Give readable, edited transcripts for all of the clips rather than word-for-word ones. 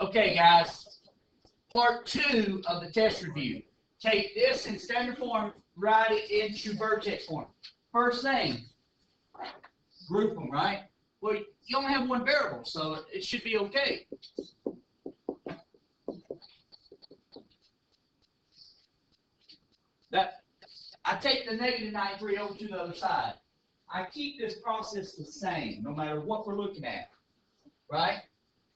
Okay, guys, part 2 of the test review. Take this in standard form, write it into vertex form. First thing, group them, right? Well, you only have one variable, so it should be okay. I take the negative 93 over to the other side. I keep this process the same, no matter what we're looking at, right?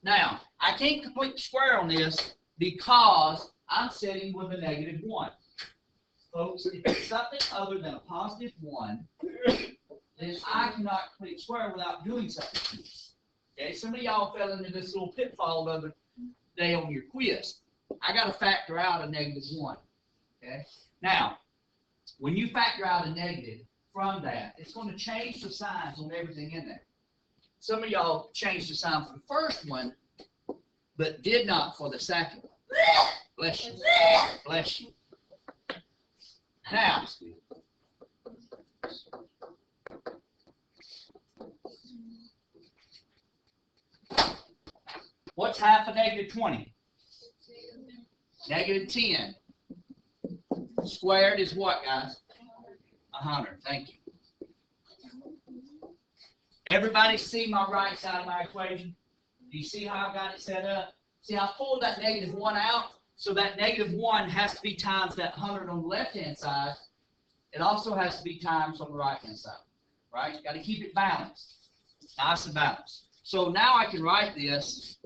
Now, I can't complete the square on this because I'm setting with a negative 1. Folks, if it's something other than a positive 1, then I cannot complete the square without doing something. Okay, some of y'all fell into this little pitfall the other day on your quiz. I got to factor out a negative 1. Okay, now, when you factor out a negative from that, it's going to change the signs on everything in there. Some of y'all changed the sign for the first one, but did not for the second one. Bless you. Bless you. Now, what's half of negative 20? Negative 10. Squared is what, guys? 100. Thank you. Everybody see my right side of my equation? Do you see how I got it set up? See, I pulled that negative 1 out, so that negative 1 has to be times that 100 on the left-hand side. It also has to be times on the right-hand side, right? You got to keep it balanced, nice and balanced. So now I can write this.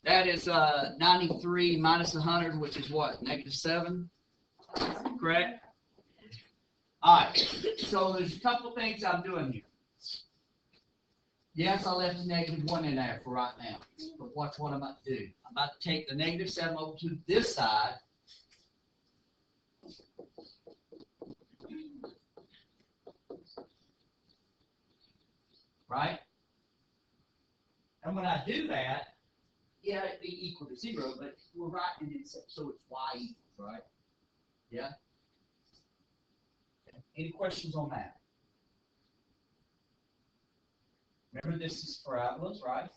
That is 93 minus 100, which is what? Negative 7, correct? All right, so there's a couple things I'm doing here. Yes, I left a negative 1 in there for right now, but watch what I'm about to do. I'm about to take the negative 7 over to this side. Right? And when I do that, yeah, it'd be equal to 0, but we're writing it so it's y equals, right? Yeah? Any questions on that? Remember, this is parabolas, right?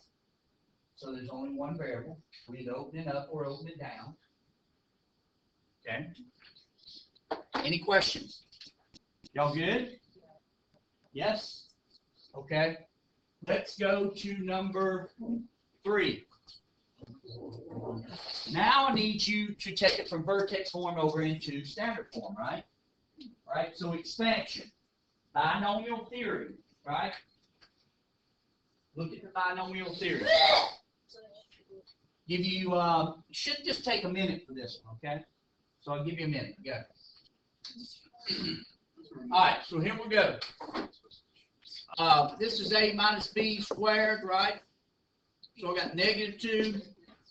So there's only one variable. We either open it up or open it down. Okay? Any questions? Y'all good? Yes? Okay. Let's go to number 3. Now I need you to take it from vertex form over into standard form, right? Right? So expansion. Binomial theory, right? Look at the binomial theory. Give you, should just take a minute for this one, okay? So I'll give you a minute. Go. All right, so here we go. This is a minus b squared, right? So I got negative 2,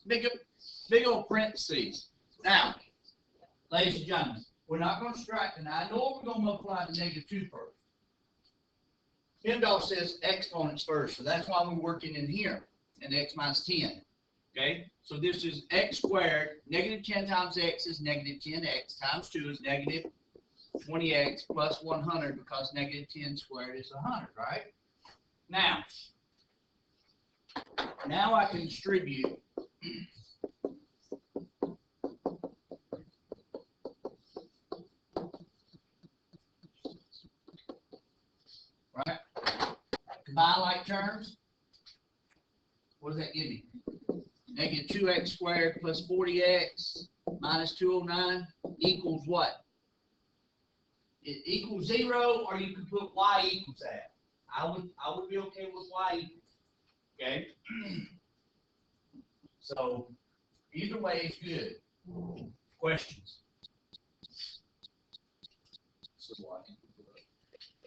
big old parentheses. Now, ladies and gentlemen, we're not going to subtract, and I know we're going to multiply the negative 2 first. Hindall says exponents first, so that's why we're working in here, in x minus 10. Okay, so this is x squared, negative 10 times x is negative 10x, times 2 is negative 20x plus 100, because negative 10 squared is 100, right? Now I can distribute right? Combine like terms. What does that give me? Negative 2x squared plus 40x minus 209 equals what? It equals 0, or you can put y equals that. I would be okay with y equals. Okay? So either way is good. Questions?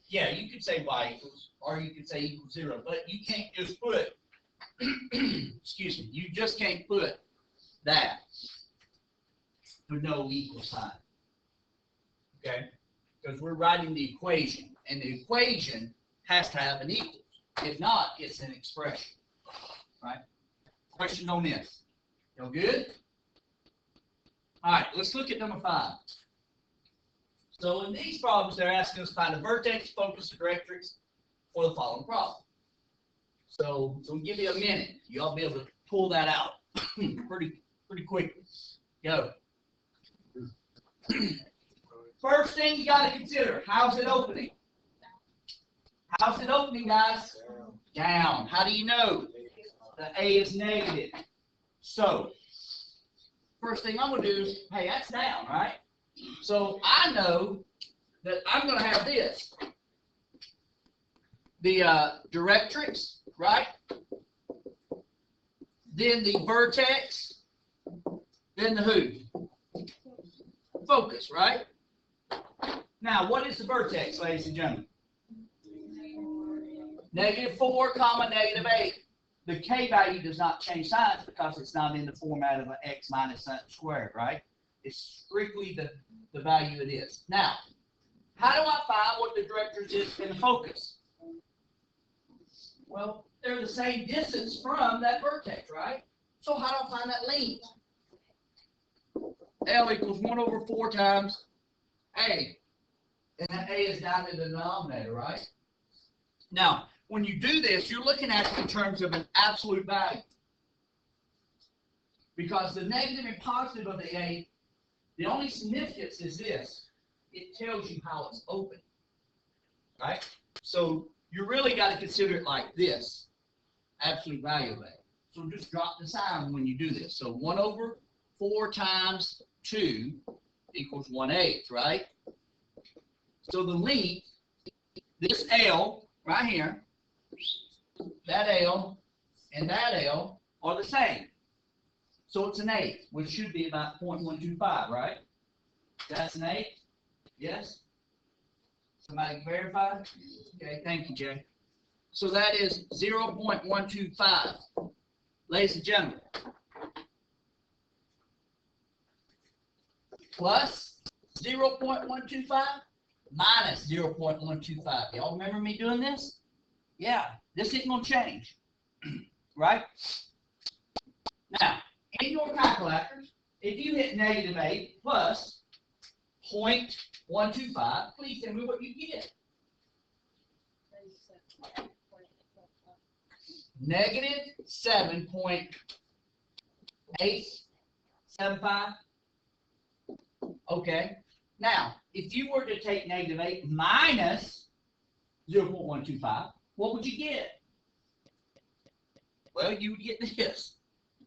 Yeah, you could say y equals, or you could say equals 0, but you can't just put, excuse me, you just can't put that with no equal sign. Okay? Because we're writing the equation, and the equation has to have an equals. If not, it's an expression. Right? Question on this. Y'all good? All right, let's look at number 5. So in these problems, they're asking us to find a vertex, focus, and directrix for the following problem. So we'll give you a minute. Y'all be able to pull that out pretty quickly. Go. First thing you got to consider, how's it opening? How's it opening, guys? Down. How do you know? The A is negative. So, first thing I'm going to do is, hey, that's down, right? So I know that I'm going to have this. The directrix, right? Then the vertex. Then the who? Focus, right? Now, what is the vertex, ladies and gentlemen? -4, -8. The k value does not change signs because it's not in the format of an x minus something squared, right? It's strictly the value it is. Now, how do I find what the directrix is in the focus? Well, they're the same distance from that vertex, right? So how do I find that length? L equals 1/4 times A. And that A is down in the denominator, right? Now, when you do this, you're looking at it in terms of an absolute value. Because the negative and positive of the A, the only significance is this. It tells you how it's open. Right? So you really got to consider it like this. Absolute value of A. So just drop the sign when you do this. So 1/4 times 2 equals 1/8, right? So the length, this L right here, that L and that L are the same. So it's an 8, which should be about 0.125, right? That's an 8? Yes? Somebody can verify? Okay, thank you, Jay. So that is 0.125. Ladies and gentlemen. Plus 0.125 minus 0.125. Y'all remember me doing this? Yeah, this isn't going to change. Right? Now, in your calculator, if you hit -8 plus 0.125, please tell me what you get. -7.875. Okay. Now, if you were to take -8 minus 0.125, what would you get? Well, you would get this.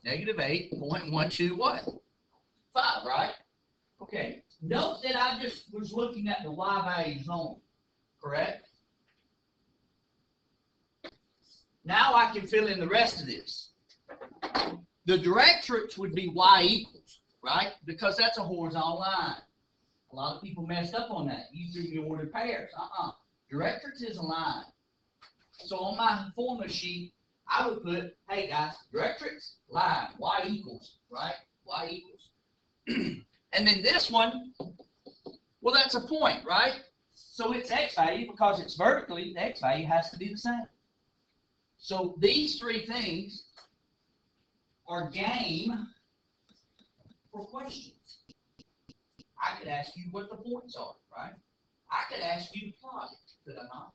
-8.12 what? 5, right? Okay. Note that I just was looking at the y values only, correct? Now I can fill in the rest of this. The directrix would be y equals, right? Because that's a horizontal line. A lot of people messed up on that. You threw me ordered pairs. Directrix is a line. So on my formula sheet, I would put, hey guys, directrix, line, y equals, right? Y equals. And then this one, well, that's a point, right? So its x value, because it's vertically, the x value has to be the same. So these three things are game for questions. I could ask you what the points are, right? I could ask you to plot it, could I not?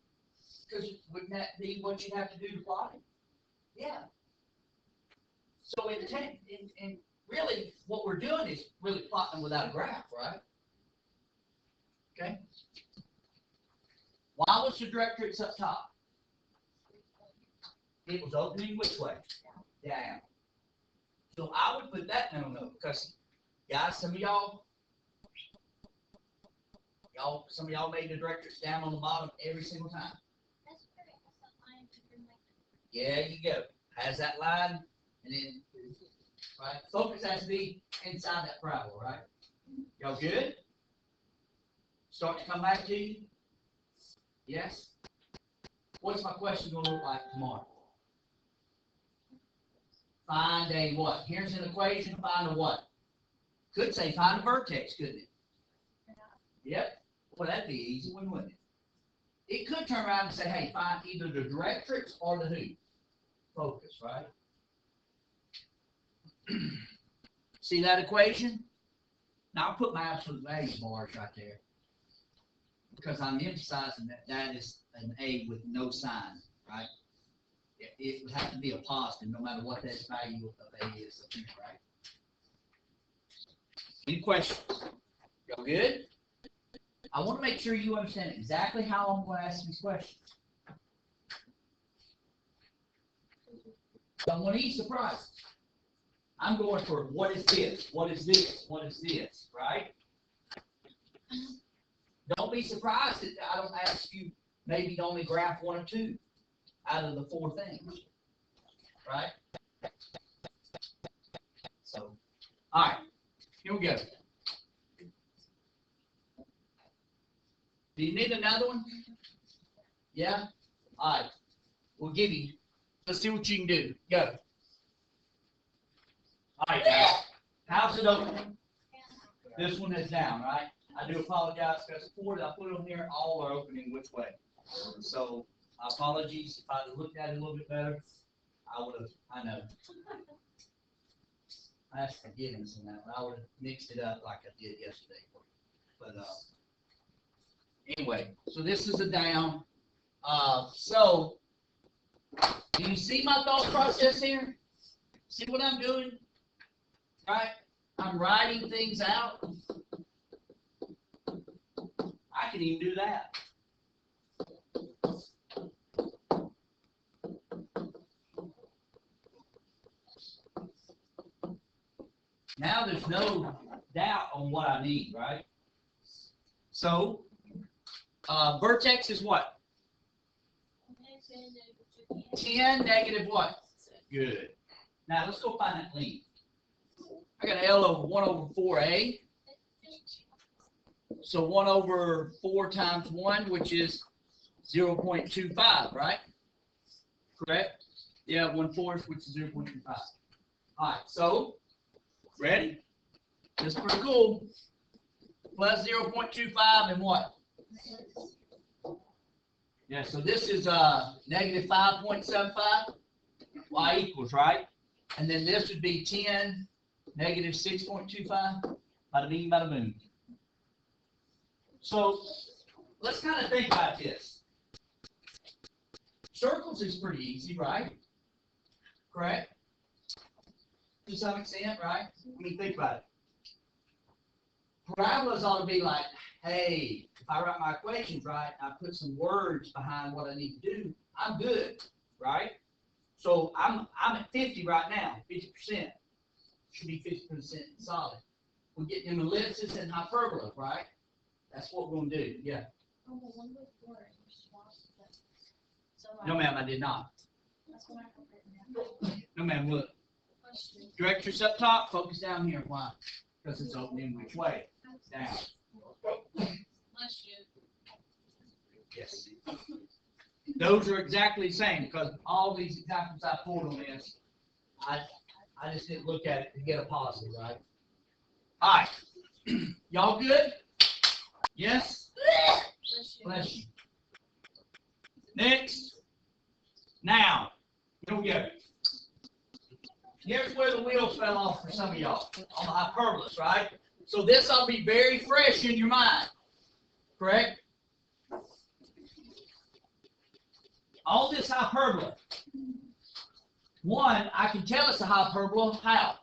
Because wouldn't that be what you have to do to plot it? Yeah. So in really, what we're doing is really plotting without a graph, right? Okay. Why was the directrix up top? It was opening which way? Down. So I would put that no, because guys, some of y'all made the directrix down on the bottom every single time. That's correct. That's that line. Yeah, you go. Has that line, and then right. Focus has to be inside that parabola, right? Y'all good? Start to come back to you? Yes? What's my question going to look like tomorrow? Find a what? Here's an equation, find a what? Could say find a vertex, couldn't it? Yep. Well, that'd be easy, wouldn't it? It could turn around and say, hey, find either the directrix or the who? Focus, right? See that equation? Now I'll put my absolute value bars right there, because I'm emphasizing that that is an A with no sign, right? it would have to be a positive, no matter what that value of A is up here, right? Any questions? Y'all good? I want to make sure you understand exactly how I'm going to ask these questions. Don't want any surprises. I'm going for what is this? What is this? What is this? Right? Don't be surprised that I don't ask you maybe to only graph one or two out of the four things. Right? So, all right. Here we go. Do you need another one? Yeah? All right. We'll give you. Let's see what you can do. Go. All right, guys. How's it open? This one is down, right? I do apologize because the four that I put on here, all are opening which way. So, apologies. If I had looked at it a little bit better, I would have, I know. I asked forgiveness on that, but I would have mixed it up like I did yesterday. But, anyway, so this is a down. So, do you see my thought process here? See what I'm doing? Right? I'm writing things out. I can even do that. Now there's no doubt on what I need, right? So, vertex is what? 10 negative what? Good. Now let's go find that lead. I got L over 1 over 4A. So 1 over 4 times 1, which is 0.25, right? Correct? Yeah, 1/4, which is 0.25. All right, so, ready? This is pretty cool. Plus 0.25 and what? Yeah, so this is negative 5.75. Y equals, right? And then this would be 10, negative 6.25. Bada bing, bada boom. So let's kind of think about this. Circles is pretty easy, right? Correct? To some extent, right? I mean, think about it. Parabolas ought to be like, hey, if I write my equations right, I put some words behind what I need to do, I'm good, right? So I'm at 50 right now, 50%. Should be 50% solid. We're getting an ellipsis and hyperbola, right? That's what we're going to do, yeah. No, ma'am, I did not. No, ma'am, look. Directress up top, focus down here. Why? Because it's opening which way? Down. Yes. Those are exactly the same because all these examples I pulled on this, I just didn't look at it to get a positive, right? All right. Y'all good? Yes? Bless you. Next. Now, here we go. Here's where the wheels fell off for some of y'all on the hyperbolus, right? So this will be very fresh in your mind, correct? All this hyperbola. One, I can tell it's a hyperbola. How?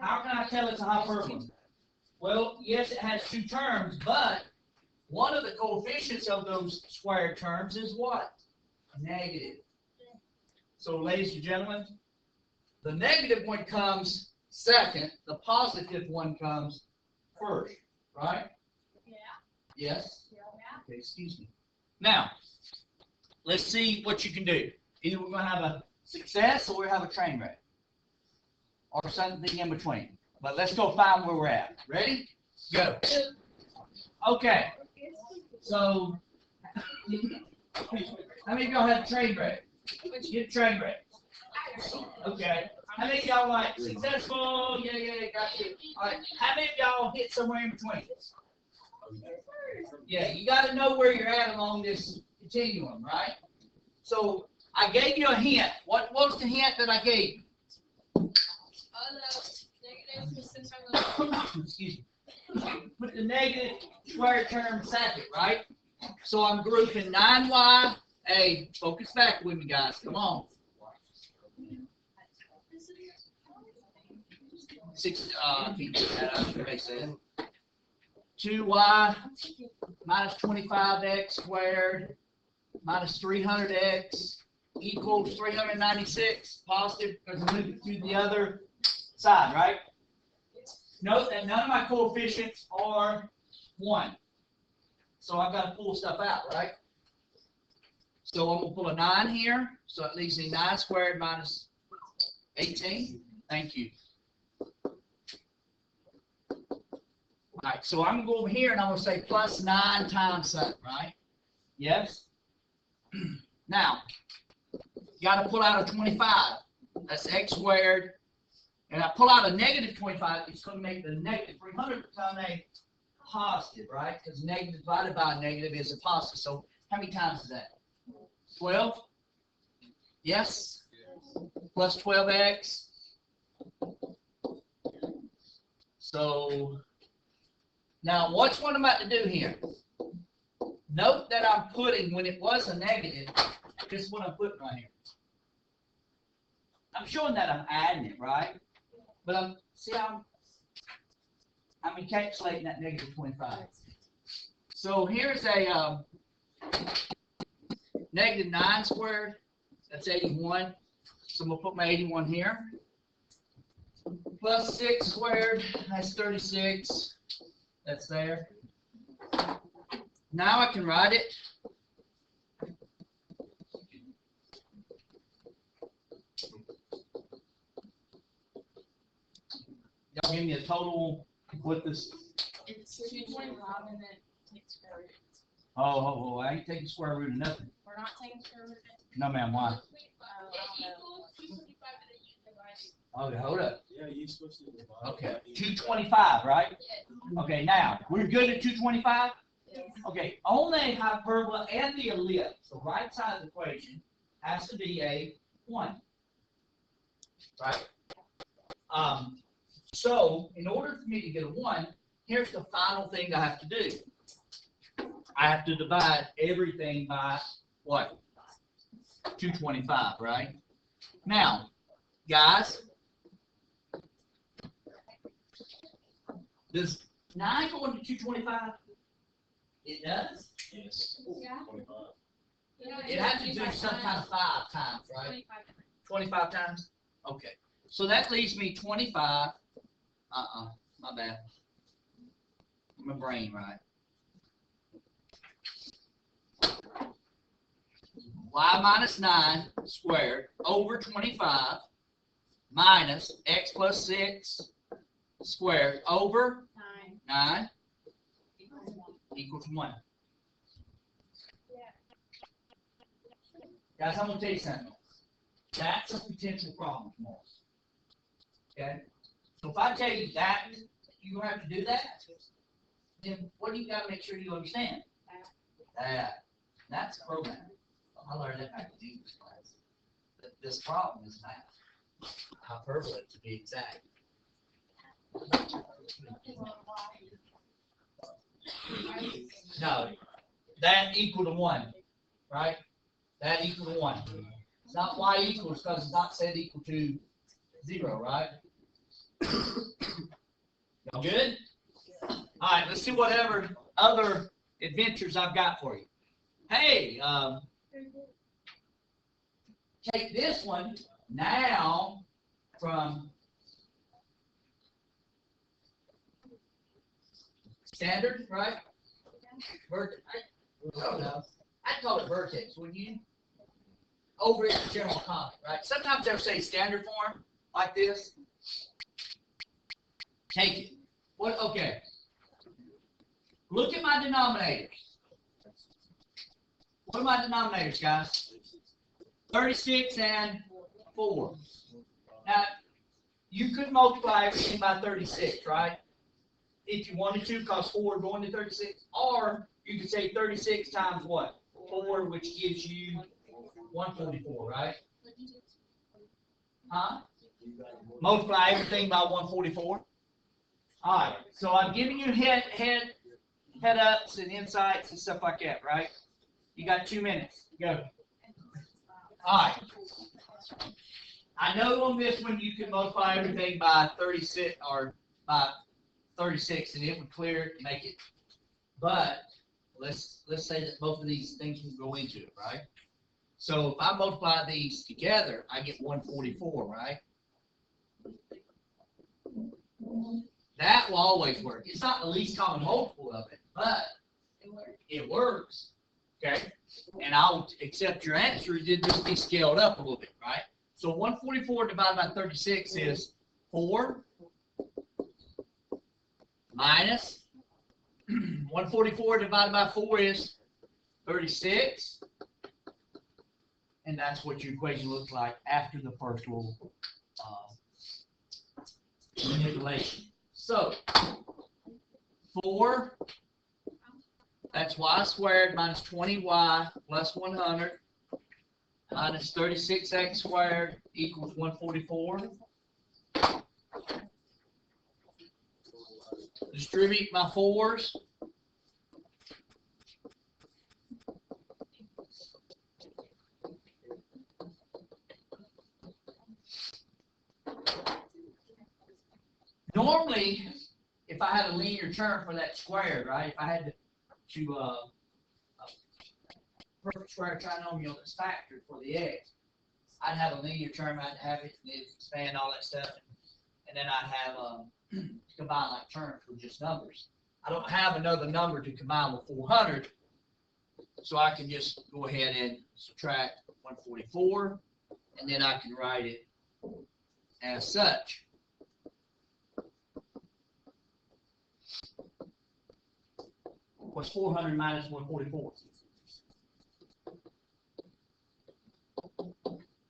How can I tell it's a hyperbola? Well, yes, it has two terms, but one of the coefficients of those squared terms is what? Negative. So, ladies and gentlemen, the negative one comes second, the positive one comes first, right? Yeah. Yes? Yeah. Okay, excuse me. Now, let's see what you can do. Either we're going to have a success or we have a train wreck. Or something in between. But let's go find where we're at. Ready? Go. Okay. So, how many of y'all had a train wreck? Get a train wreck. Okay. How many of y'all like successful? Yeah, got you. All right. How many of y'all hit somewhere in between? Yeah, you got to know where you're at along this continuum, right? So I gave you a hint. What was the hint that I gave you? Excuse me. Put the negative square term second, right? So I'm grouping 9y Hey, focus back with me, guys. Come on. 2y minus 25x squared minus 300x equals 396 positive because I moved it to the other side, right? Note that none of my coefficients are 1. So I've got to pull stuff out, right? So I'm going to pull a 9 here. So it leaves me 9 squared minus 18. Thank you. All right, so I'm going to go over here and I'm going to say plus 9 times something, right? Yes? Now, you got to pull out a 25. That's x squared. And I pull out a negative 25, it's going to make the negative 300 become a positive, right? Because negative divided by a negative is a positive. So how many times is that? 12? Yes? Plus 12x. So now watch what I'm about to do here. Note that I'm putting, when it was a negative, this is what I'm putting right here. I'm showing that I'm adding it, right? But I'm encapsulating that negative 25. So here's a negative 9 squared. That's 81. So I'm going to put my 81 here. Plus 6 squared. That's 36. That's there. Now I can write it. Y'all give me a total with this. It's 225 and then take square root. Oh, I ain't taking square root of nothing. We're not taking square root of it? No, ma'am, why? Okay, hold up. Yeah, you're supposed to divide. Okay, 225, right? Okay, now, we're good at 225? Okay, on the hyperbola and the ellipse, the right side of the equation has to be a 1. Right? So, in order for me to get a 1, here's the final thing I have to do. I have to divide everything by what? 225, right? Now, guys, does 9 go into 225? It does? Yes. Yeah. 25. It has to do some kind of 5 times, right? 25 times? Okay. So that leaves me 25. My bad. My brain, right? Y minus 9 squared over 25 minus x plus 6 squared over 9 equals 1. Guys, I'm going to tell you something. That's a potential problem for us. Okay? So if I tell you that you're going to have to do that, then what do you got to make sure you understand? That's programming. I learned that back in English class. This problem is math. Hyperbola, to be exact. No, that equal to 1, right? That equal to 1. It's not y equals because it's not said equal to 0, right? Y'all good? All right, let's see whatever other adventures I've got for you. Hey, take this one now from standard, right? Vertex. I don't know. I'd call it vertex, wouldn't you? Over at the general common, right? Sometimes they'll say standard form like this. Take it. What? Okay. Look at my denominators. What are my denominators, guys? 36 and 4. Now, you could multiply everything by 36, right? If you wanted to, because 4 going to 36. Or you could say 36 times what? 4, which gives you 144, right? Huh? Multiply everything by 144. All right. So I'm giving you head ups and insights and stuff like that, right? You got 2 minutes. Go. All right. I know on this one you can multiply everything by 36 or by 36 and it would clear it, make it. But let's say that both of these things will go into it, right? So if I multiply these together, I get 144, right? That will always work. It's not the least common multiple of it, but it works. Okay? And I'll accept your answer. It did just be scaled up a little bit, right? So 144 divided by 36 is 4 minus 144 divided by 4 is 36. And that's what your equation looks like after the first little manipulation. So 4, that's y squared minus 20y plus 100 minus 36x squared equals 144. Distribute my 4s. Normally, if I had a linear term for that squared, right? If I had to perfect square trinomial that's factored for the x, I'd have a linear term. I'd have it and it'd expand all that stuff, and then I'd have combine like terms with just numbers. I don't have another number to combine with 400, so I can just go ahead and subtract 144, and then I can write it as such. What's 400 minus 144?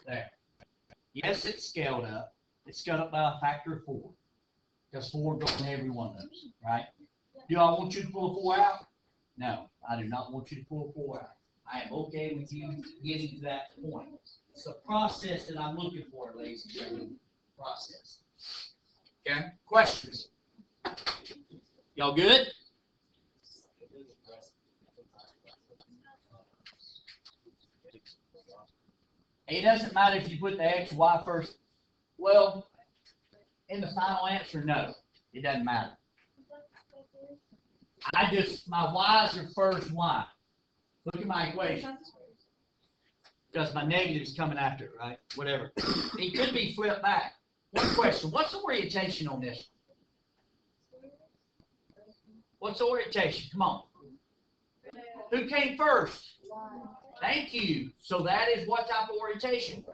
There. Yes, it's scaled up. It's scaled up by a factor of 4. Because 4 goes in every one of those, right? Do I want you to pull a 4 out? No, I do not want you to pull a 4 out. I am okay with you getting to that point. It's a process that I'm looking for, ladies and gentlemen. Process. Okay? Questions? Y'all good? It doesn't matter if you put the x, y first. Well, in the final answer, no. It doesn't matter. My y's are first y. Look at my equation. Because my negative is coming after it, right? Whatever. It could be flipped back. One question. What's the orientation on this? What's the orientation? Come on. Who came first? Thank you. So that is what type of orientation?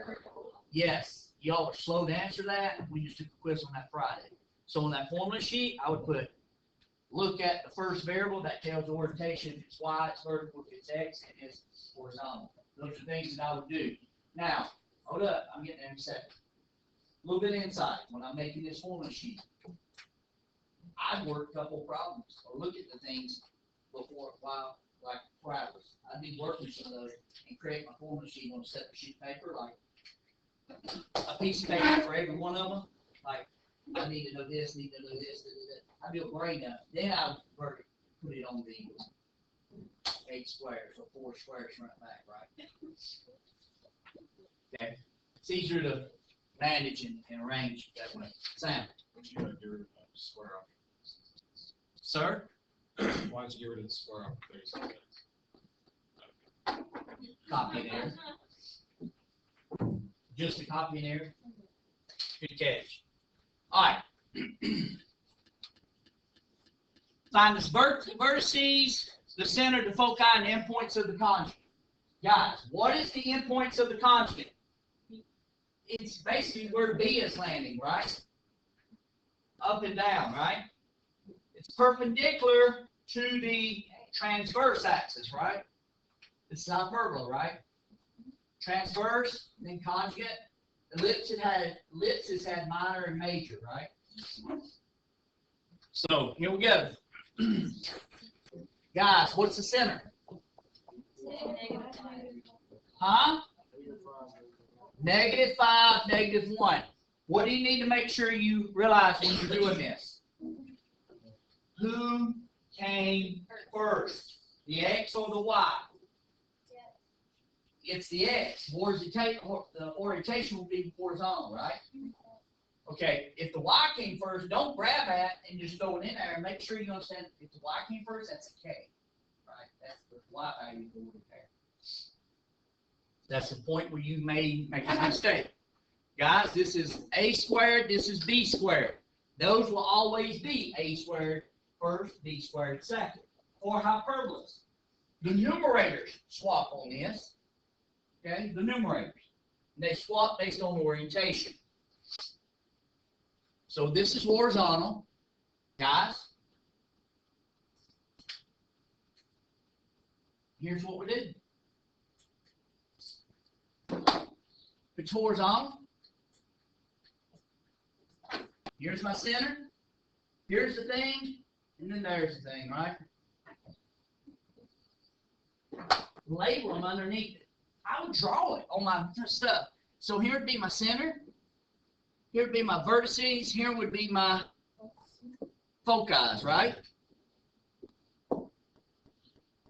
Yes. Y'all are slow to answer that. We just took a quiz on that Friday. So on that formula sheet, I would put, look at the first variable that tells the orientation. If it's y, it's vertical. If it's x, it's horizontal. Those are things that I would do. Now, hold up. I'm getting there in a second. A little bit of insight. When I'm making this formula sheet, I'd work a couple problems or look at the things before while like hours. I'd be working some of those and create my formula sheet on a separate sheet of paper, like a piece of paper for every one of them. Like, I need to know this, need to know this, I'd build brain up. Then I would put it on the 8 squares or 4 squares front back, right? Okay. It's easier to manage and arrange that way. Sam? What you gotta get rid of that square off? Sir? Why don't you get rid of the square off 36? Copy and error. Just a copy and error. Good catch. All right. Find the vertices, the center, the foci, and the endpoints of the conjugate. Guys, what is the endpoints of the conjugate? It's basically where B is landing, right? Up and down, right? It's perpendicular to the transverse axis, right? It's not vertical, right? Transverse, then conjugate. Ellipses had minor and major, right? So here we go. Guys, what's the center? Huh? -5, -1. What do you need to make sure you realize when you're doing this? Who came first? The X or the Y? it's the X. The orientation will be horizontal, right? Okay, if the Y came first, don't grab that and just throw it in there, and make sure you understand, if the Y came first, that's a K, right? That's the Y value going there. That's the point where you may make a mistake. Guys, this is A squared, this is B squared. Those will always be A squared first, B squared second. Or hyperbolas. The numerators swap on this. Okay, the numerators. And they swap based on orientation. So this is horizontal, guys. Here's what we did. It's horizontal. Here's my center. Here's the thing, and then there's the thing, right? Label them underneath it. I would draw it on my stuff. So here would be my center. Here would be my vertices. Here would be my foci, right?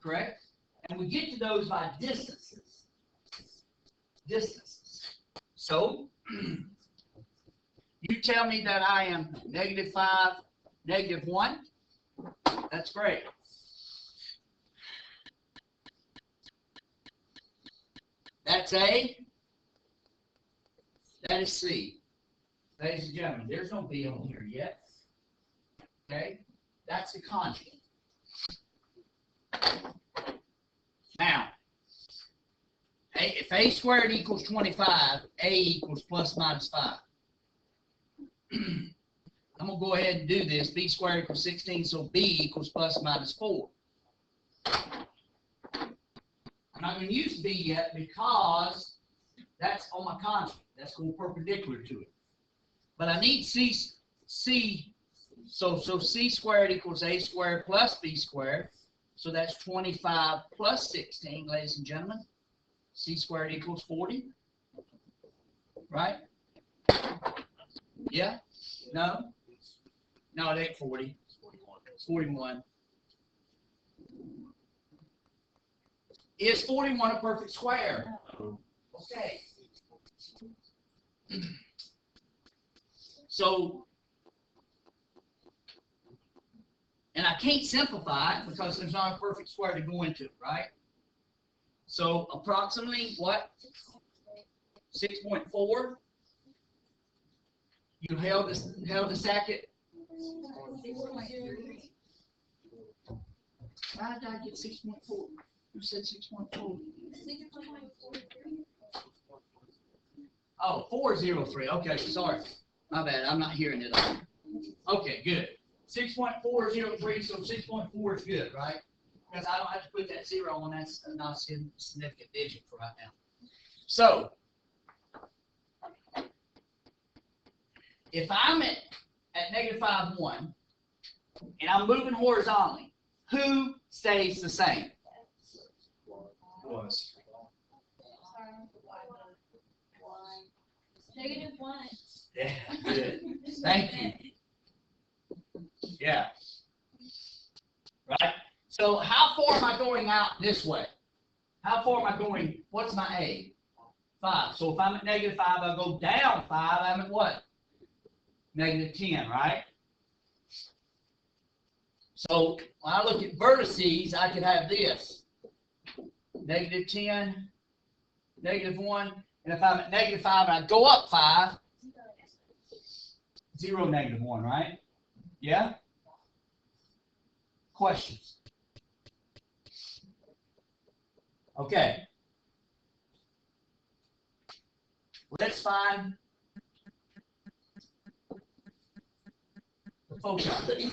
Correct? And we get to those by distances. Distances. So, you tell me that I am -5, -1. That's great. That's A. That is C. Ladies and gentlemen, there's no B on here yet. Okay? That's the conjugate. Now, if A squared equals 25, A equals plus minus 5. I'm going to go ahead and do this. B squared equals 16, so B equals plus minus 4. I'm not going to use B yet because that's on my conjugate. That's going perpendicular to it. But I need C, so C squared equals A squared plus B squared. So that's 25 plus 16, ladies and gentlemen. C squared equals 40. Right? Yeah? No? No, it ain't 40. It's 41. Is 41 a perfect square? Okay. So, and I can't simplify it because there's not a perfect square to go into, right? So, approximately what? 6.4. You held the second. Why did I get 6.4? Who said 6.4? Oh, 403. Okay, sorry. My bad. I'm not hearing it. Okay, good. 6.403, so 6.4 is good, right? Because I don't have to put that 0 on. That's not a significant digit for right now. So, if I'm at -5, 1, and I'm moving horizontally, who stays the same? Was. -1. Yeah, good. Thank you. Yeah. Right? So how far am I going out this way? How far am I going? What's my A? 5. So if I'm at -5, I'll go down 5. I'm at what? -10, right? So when I look at vertices, I could have this. -10, -1. And if I'm at -5 and I go up 5, 0, -1, right? Yeah? Questions? Okay. Let's find the foci.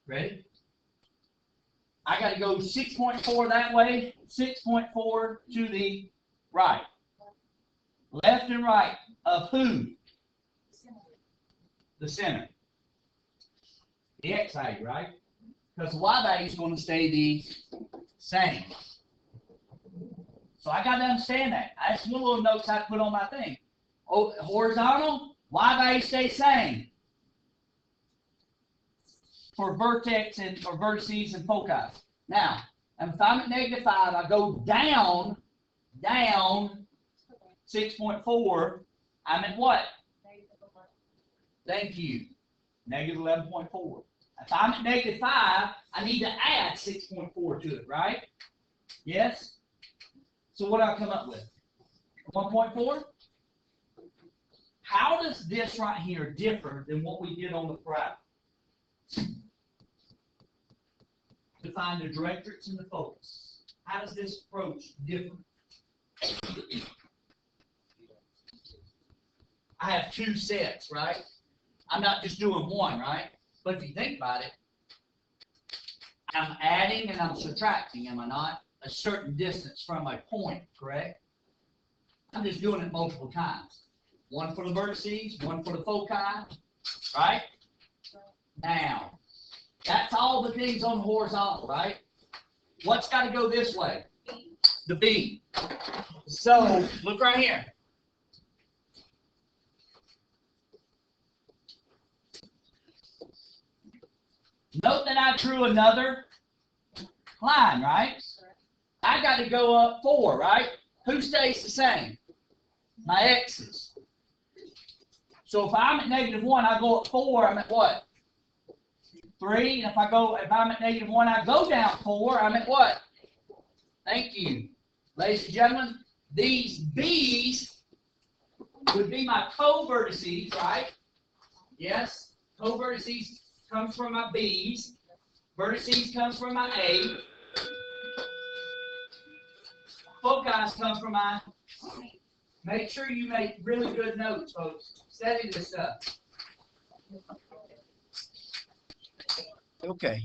Ready? I got to go 6.4 that way, 6.4 to the right. Left and right of who? The center. The x value, right? Because the y value is going to stay the same. So I got to understand that. That's one little notes I put on my thing. Oh, horizontal, y value stays same for vertex and or vertices and foci. Now, if I'm at -5, I go down 6.4, I'm at what? Thank you, -11.4. If I'm at -5, I need to add 6.4 to it, right? Yes? So what do I come up with? 1.4? How does this right here differ than what we did on the graph? Define the directrix and the focus. How does this approach differ? I have two sets, right? I'm not just doing one, right? But if you think about it, I'm adding and I'm subtracting, am I not? A certain distance from a point, correct? I'm just doing it multiple times. One for the vertices, one for the foci, right? Now, that's all the things on the horizontal, right? What's got to go this way? The B. So, look right here. Note that I drew another line, right? I got to go up 4, right? Who stays the same? My x's. So if I'm at -1, I go up 4, I'm at what? 3. And if I'm at -1, I go down 4, I'm at what? Thank you. Ladies and gentlemen, these B's would be my co-vertices, right? Yes? Co-vertices comes from my B's. Vertices comes from my A. Foci comes from my. Make sure you make really good notes, folks. Study this stuff. Okay.